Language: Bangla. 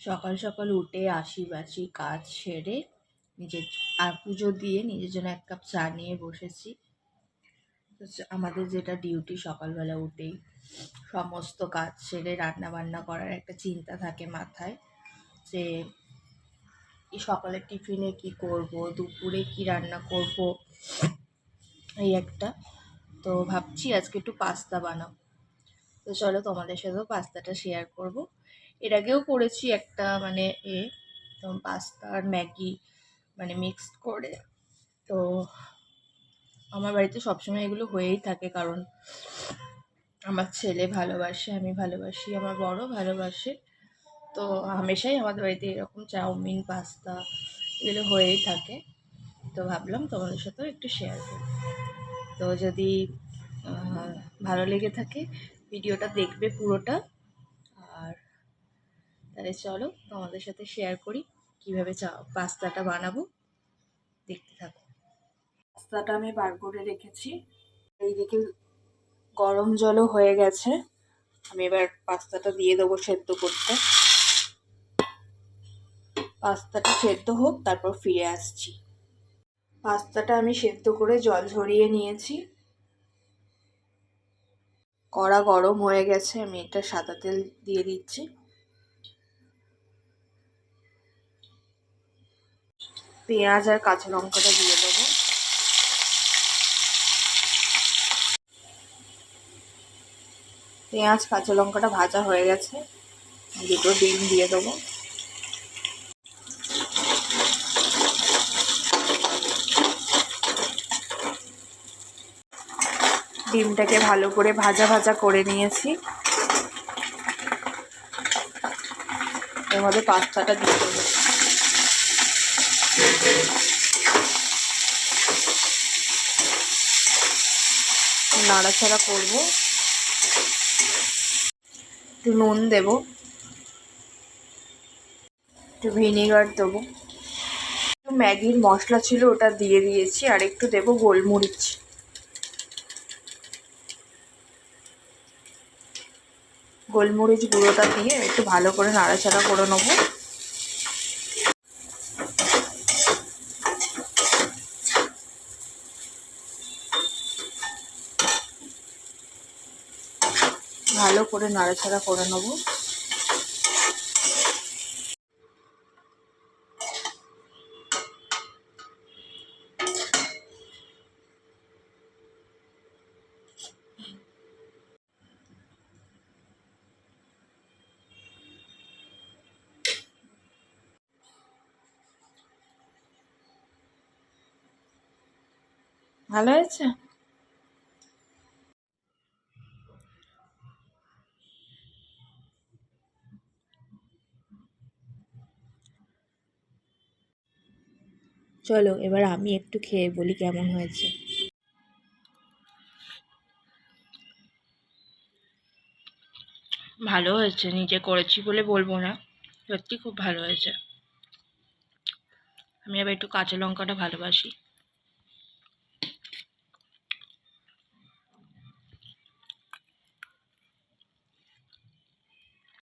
সকাল সকাল উঠে আশি বাসি কাজ সেরে নিজের আর পুজো দিয়ে নিজের জন্য এক কাপ চা নিয়ে বসেছি। আমাদের যেটা ডিউটি, সকালবেলা উঠেই সমস্ত কাজ সেরে রান্না বান্না করার একটা চিন্তা থাকে মাথায়, যে সকালে টিফিনে কি করব, দুপুরে কি রান্না করব, এই একটা। তো ভাবছি আজকে একটু পাস্তা বানাবো। তো চলো তোমাদের সাথেও পাস্তাটা শেয়ার করব। এর আগেও করেছি একটা পাস্তা আর ম্যাগি মিক্সড করে। তো আমার বাড়িতে সবসময় এগুলো হয়েই থাকে, কারণ আমার ছেলে ভালোবাসে, আমি ভালোবাসি, আমার বড় ভালোবাসে। তো হামেশাই আমাদের বাড়িতে এরকম চাউমিন পাস্তা এগুলো হয়েই থাকে। তো ভাবলাম তোমাদের সাথেও একটু শেয়ার করি। তো যদি ভালো লেগে থাকে ভিডিওটা দেখবে পুরোটা। আর তাহলে চলো তোমাদের সাথে শেয়ার করি কীভাবে পাস্তাটা বানাবো, দেখতে থাকো। পাস্তাটা আমি বার করে রেখেছি, এইদিকে গরম জলও হয়ে গেছে। আমি এবার পাস্তাটা দিয়ে দেবো সেদ্ধ করতে। পাস্তাটা সেদ্ধ হোক, তারপর ফিরে আসছি। পাস্তাটা আমি সেদ্ধ করে জল ঝরিয়ে নিয়েছি। কড়া গরম হয়ে গেছে, আমি এটা সাদা তেল দিয়ে দিচ্ছি। পেঁয়াজ আর কাঁচা লঙ্কাটা দিয়ে দেবো। পেঁয়াজ কাঁচা লঙ্কাটা ভাজা হয়ে গেছে, দুটো ডিম দিয়ে দেবো। ডিমটাকে ভালো করে ভাজা ভাজা করে নিয়েছি। এর মধ্যে পাস্তাটা দিয়ে দেবো। নাড়াচাড়া করবো। একটু নুন দেবো, একটু ভিনিগার দেবো, একটু ম্যাগির মশলা ছিল ওটা দিয়ে দিয়েছি, আর একটু দেবো গোলমরিচ। গোলমরিচ গুঁড়োটা দিয়ে একটু ভালো করে নাড়াচাড়া করে নেবো। ভালো করে নাড়াচাড়া করে নেবো। ভালো হয়েছে? চলো এবার আমি একটু খেয়ে বলি কেমন হয়েছে। ভালো হয়েছে, নিজে করেছি বলে বলবো না, সত্যি খুব ভালো হয়েছে। আমি আবার একটু কাঁচা লঙ্কাটা ভালোবাসি।